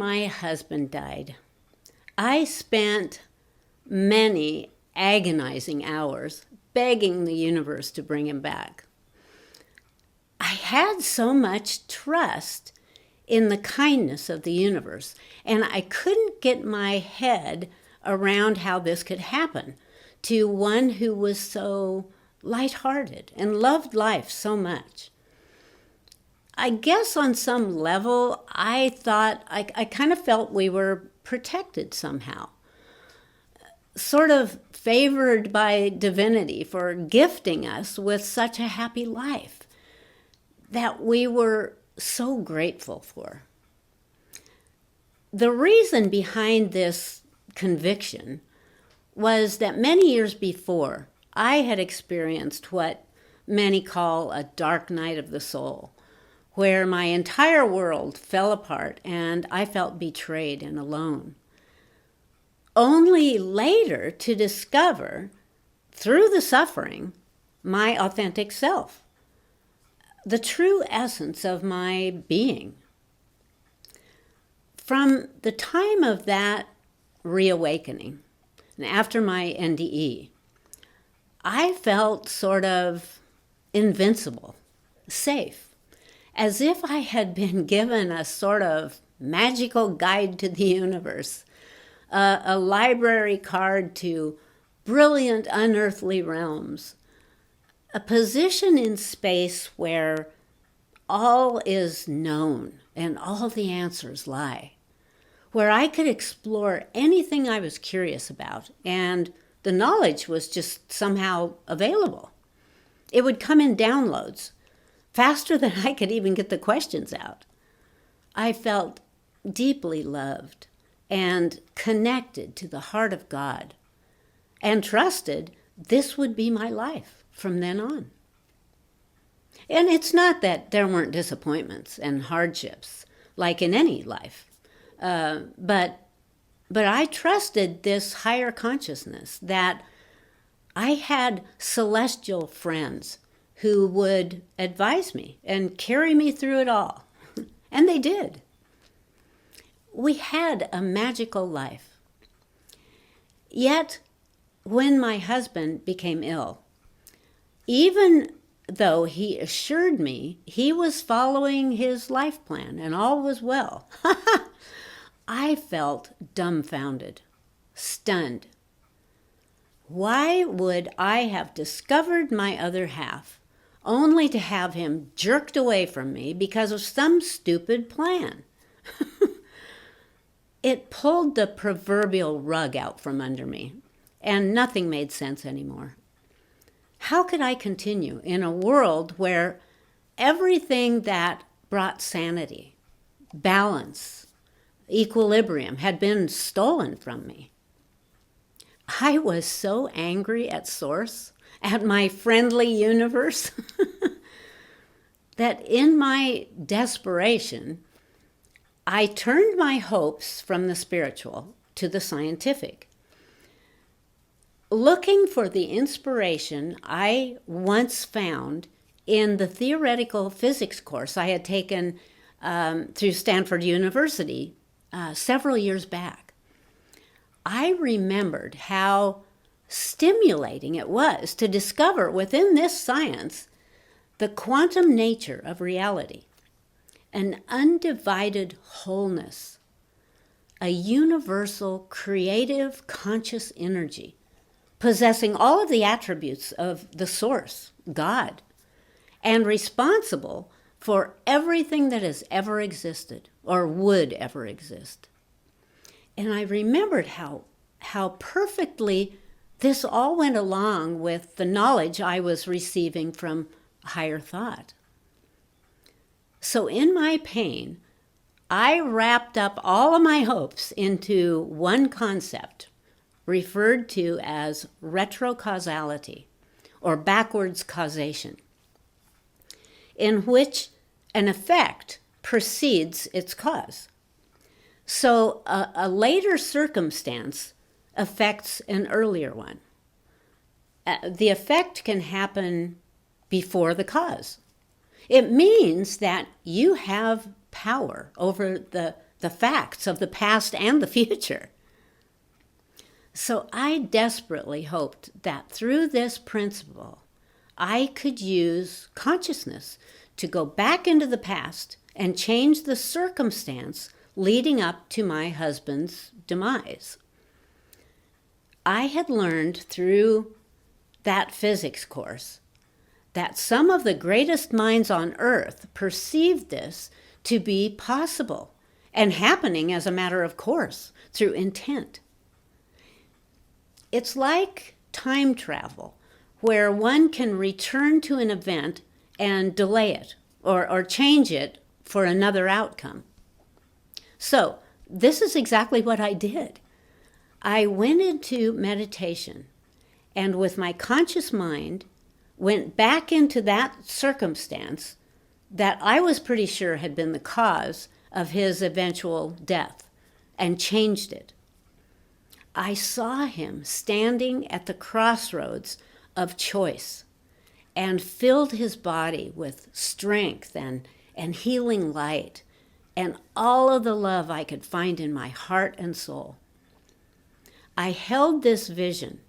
my husband died, I spent many agonizing hours begging the universe to bring him back. I had so much trust in the kindness of the universe, and I couldn't get my head around how this could happen to one who was so lighthearted and loved life so much. I guess on some level, I thought, I kind of felt we were protected somehow, sort of favored by divinity for gifting us with such a happy life that we were so grateful for. The reason behind this conviction was that many years before, I had experienced what many call a dark night of the soul, where my entire world fell apart and I felt betrayed and alone. Only later to discover, through the suffering, my authentic self, the true essence of my being. From the time of that reawakening, and after my NDE, I felt sort of invincible, safe, as if I had been given a sort of magical guide to the universe, a library card to brilliant unearthly realms, a position in space where all is known and all the answers lie, where I could explore anything I was curious about, and the knowledge was just somehow available. It would come in downloads, faster than I could even get the questions out. I felt deeply loved and connected to the heart of God, and trusted this would be my life from then on. And it's not that there weren't disappointments and hardships, like in any life, but I trusted this higher consciousness, that I had celestial friends who would advise me and carry me through it all. And they did. We had a magical life. Yet, when my husband became ill, even though he assured me he was following his life plan and all was well, I felt dumbfounded, stunned. Why would I have discovered my other half only to have him jerked away from me because of some stupid plan? It pulled the proverbial rug out from under me, and nothing made sense anymore. How could I continue in a world where everything that brought sanity, balance, equilibrium had been stolen from me? I was so angry at Source, at my friendly universe, that in my desperation, I turned my hopes from the spiritual to the scientific, looking for the inspiration I once found in the theoretical physics course I had taken through Stanford University several years back. I remembered how stimulating it was to discover within this science the quantum nature of reality, an undivided wholeness, a universal creative conscious energy possessing all of the attributes of the source, God, and responsible for everything that has ever existed or would ever exist. And I remembered how perfectly this all went along with the knowledge I was receiving from higher thought. So in my pain, I wrapped up all of my hopes into one concept referred to as retrocausality, or backwards causation, in which an effect precedes its cause. So a later circumstance affects an earlier one. The effect can happen before the cause. It means that you have power over the the facts of the past and the future. So I desperately hoped that through this principle, I could use consciousness to go back into the past and change the circumstance leading up to my husband's demise. I had learned through that physics course that some of the greatest minds on earth perceived this to be possible and happening as a matter of course through intent. It's like time travel, where one can return to an event and delay it or change it for another outcome. So this is exactly what I did. I went into meditation and with my conscious mind went back into that circumstance that I was pretty sure had been the cause of his eventual death and changed it. I saw him standing at the crossroads of choice and filled his body with strength and healing light and all of the love I could find in my heart and soul. I held this vision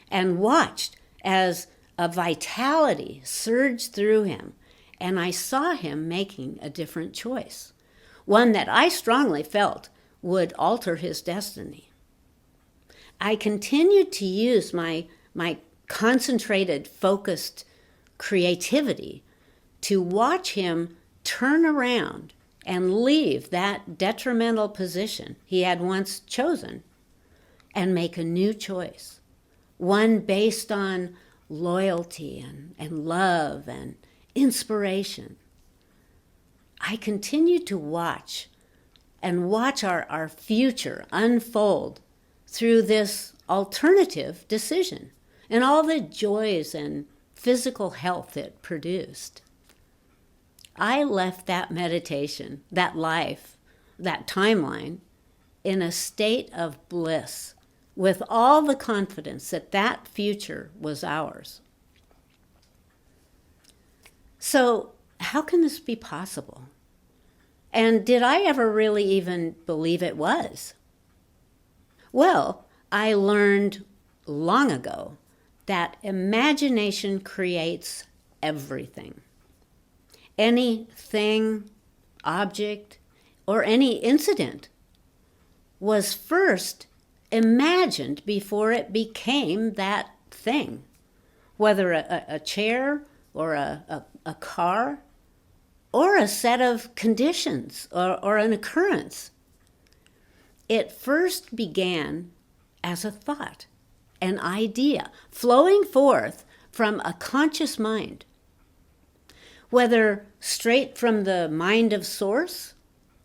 and watched as a vitality surged through him, and I saw him making a different choice, one that I strongly felt would alter his destiny. I continued to use my concentrated, focused creativity to watch him turn around and leave that detrimental position he had once chosen and make a new choice, one based on loyalty and love and inspiration. I continued to watch our future unfold through this alternative decision and all the joys and physical health it produced. I left that meditation, that life, that timeline, in a state of bliss, with all the confidence that that future was ours. So, how can this be possible? And did I ever really even believe it was? Well, I learned long ago that imagination creates everything. Any thing, object, or any incident was first imagined before it became that thing, whether a chair or a car or a set of conditions or an occurrence. It first began as a thought, an idea, flowing forth from a conscious mind, whether straight from the mind of Source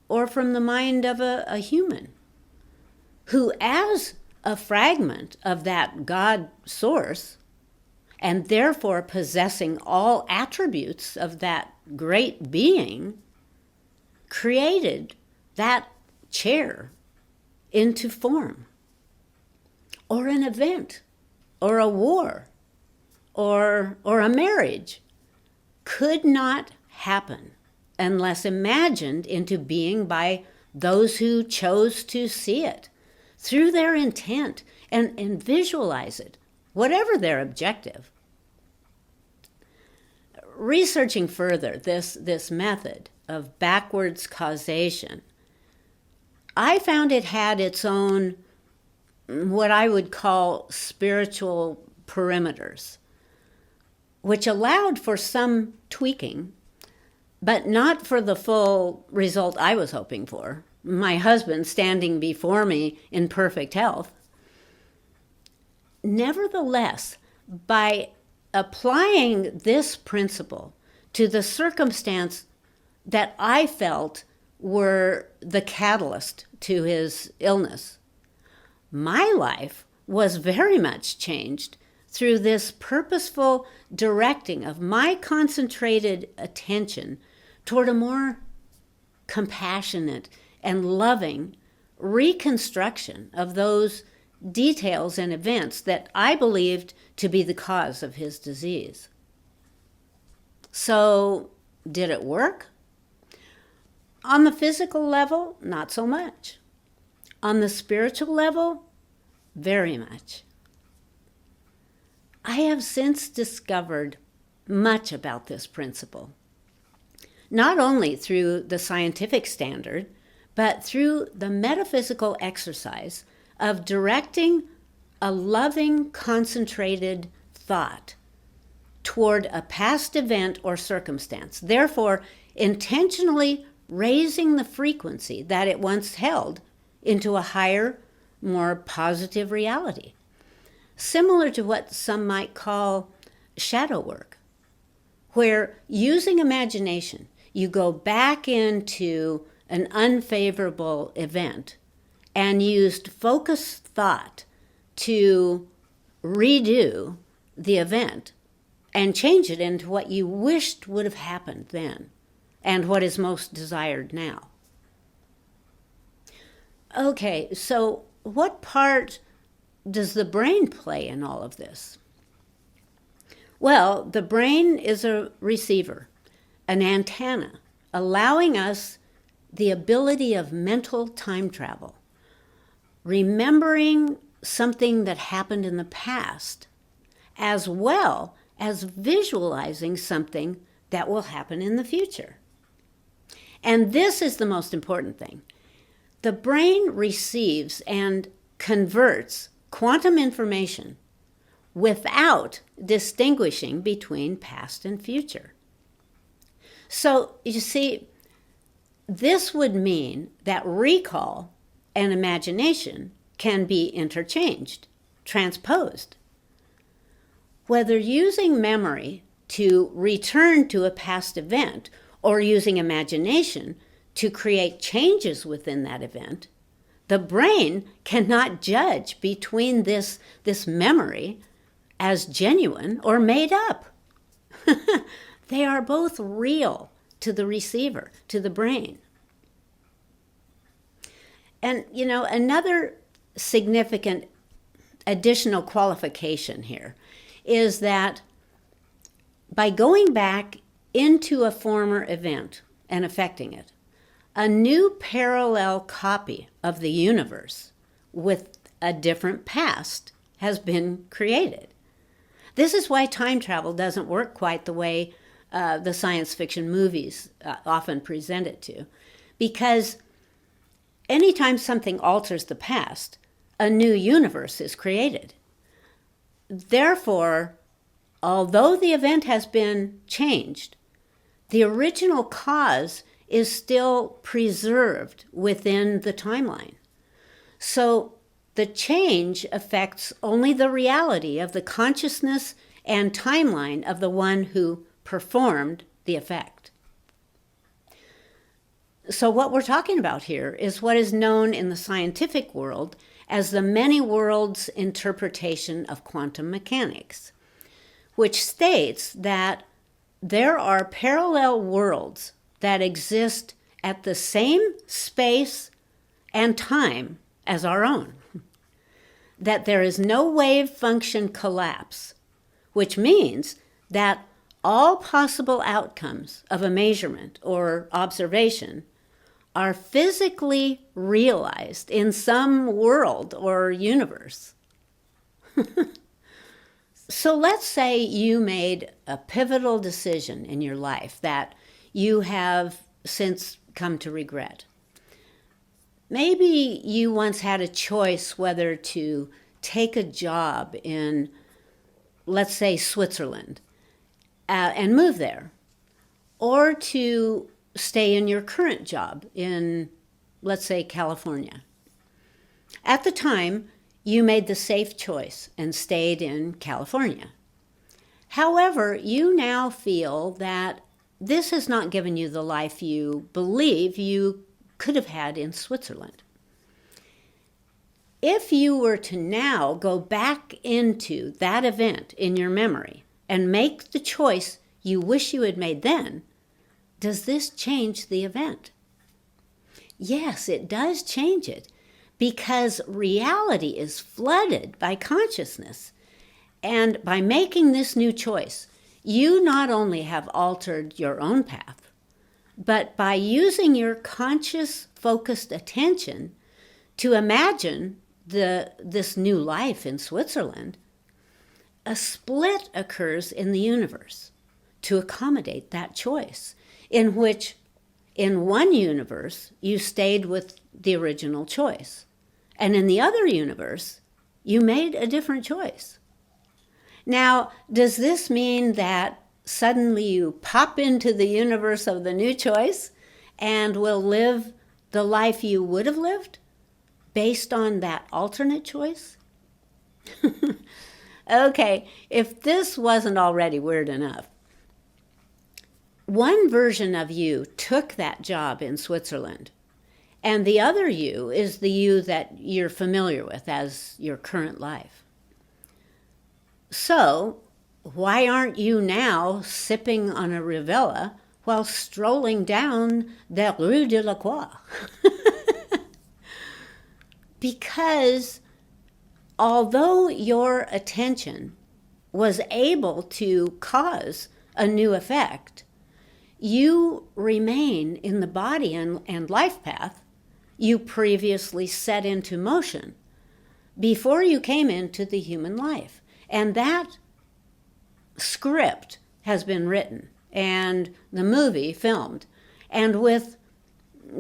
or from the mind of a human, who as a fragment of that God Source, and therefore possessing all attributes of that great being, created that chair into form, or an event, or a war, or a marriage, could not happen unless imagined into being by those who chose to see it through their intent and visualize it, whatever their objective. Researching further this method of backwards causation, I found it had its own, what I would call, spiritual perimeters, which allowed for some tweaking, but not for the full result I was hoping for, my husband standing before me in perfect health. Nevertheless, by applying this principle to the circumstance that I felt were the catalyst to his illness, my life was very much changed through this purposeful directing of my concentrated attention toward a more compassionate and loving reconstruction of those details and events that I believed to be the cause of his disease. So, did it work? On the physical level, not so much. On the spiritual level, very much. I have since discovered much about this principle, not only through the scientific standard, but through the metaphysical exercise of directing a loving, concentrated thought toward a past event or circumstance, therefore intentionally raising the frequency that it once held into a higher, more positive reality, similar to what some might call shadow work, where using imagination, you go back into an unfavorable event and used focused thought to redo the event and change it into what you wished would have happened then and what is most desired now. Okay, so what part does the brain play in all of this? Well, the brain is a receiver, an antenna, allowing us the ability of mental time travel, remembering something that happened in the past, as well as visualizing something that will happen in the future. And this is the most important thing. The brain receives and converts quantum information without distinguishing between past and future. So, you see, this would mean that recall and imagination can be interchanged, transposed. Whether using memory to return to a past event or using imagination to create changes within that event, the brain cannot judge between this memory as genuine or made up. They are both real to the receiver, to the brain. And, another significant additional qualification here is that by going back into a former event and affecting it, a new parallel copy of the universe with a different past has been created. This is why time travel doesn't work quite the way the science fiction movies often present it to, because anytime something alters the past, a new universe is created. Therefore, although the event has been changed, the original cause is still preserved within the timeline. So the change affects only the reality of the consciousness and timeline of the one who performed the effect. So what we're talking about here is what is known in the scientific world as the many worlds interpretation of quantum mechanics, which states that there are parallel worlds that exist at the same space and time as our own, that there is no wave function collapse, which means that all possible outcomes of a measurement or observation are physically realized in some world or universe. So let's say you made a pivotal decision in your life that you have since come to regret. Maybe you once had a choice whether to take a job in, let's say, Switzerland, and move there, or to stay in your current job in, let's say, California. At the time, you made the safe choice and stayed in California. However, you now feel that this has not given you the life you believe you could have had in Switzerland. If you were to now go back into that event in your memory and make the choice you wish you had made then, does this change the event? Yes, it does change it, because reality is flooded by consciousness. And by making this new choice, you not only have altered your own path, But by using your conscious, focused attention to imagine this new life in Switzerland, a split occurs in the universe to accommodate that choice, in which in one universe you stayed with the original choice, and in the other universe you made a different choice. Now, does this mean that suddenly you pop into the universe of the new choice and will live the life you would have lived based on that alternate choice? Okay, if this wasn't already weird enough, one version of you took that job in Switzerland, and the other you is the you that you're familiar with as your current life. So, why aren't you now sipping on a Rivella while strolling down the Rue de la Croix? Because although your attention was able to cause a new effect, you remain in the body and life path you previously set into motion before you came into the human life. And that script has been written and the movie filmed. And with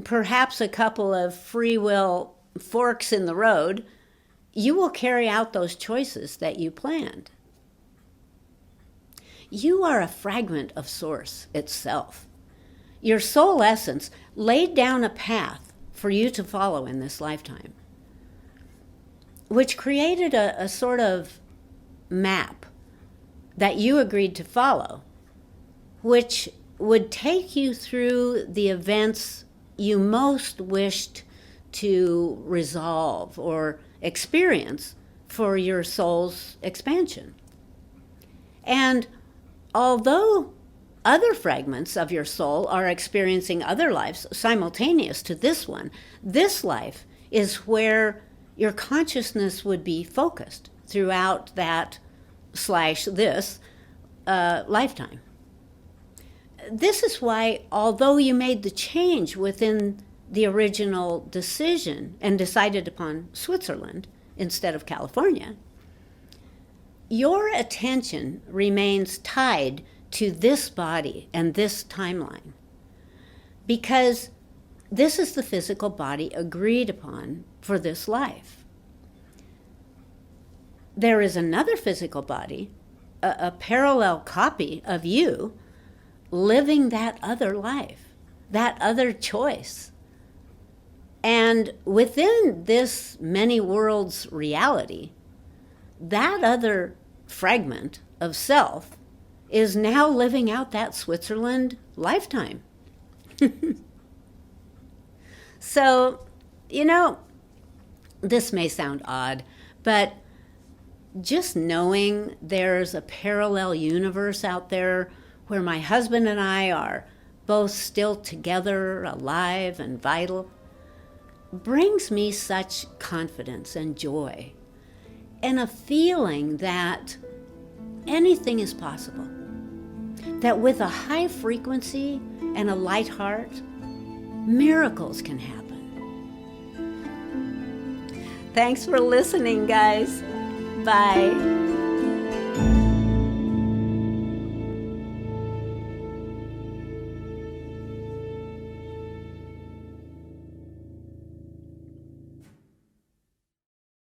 perhaps a couple of free will forks in the road, you will carry out those choices that you planned. You are a fragment of Source itself. Your soul essence laid down a path for you to follow in this lifetime, which created a sort of map that you agreed to follow, which would take you through the events you most wished to resolve or experience for your soul's expansion. And although other fragments of your soul are experiencing other lives simultaneous to this one, this life is where your consciousness would be focused throughout that /this lifetime. This is why, although you made the change within the original decision and decided upon Switzerland instead of California, your attention remains tied to this body and this timeline, because this is the physical body agreed upon for this life. There is another physical body, a parallel copy of you, living that other life, that other choice. And within this many worlds reality, that other fragment of self is now living out that Switzerland lifetime. So, this may sound odd, but just knowing there's a parallel universe out there where my husband and I are both still together, alive and vital, brings me such confidence and joy, and a feeling that anything is possible, that with a high frequency and a light heart, miracles can happen. Thanks for listening, guys. Bye.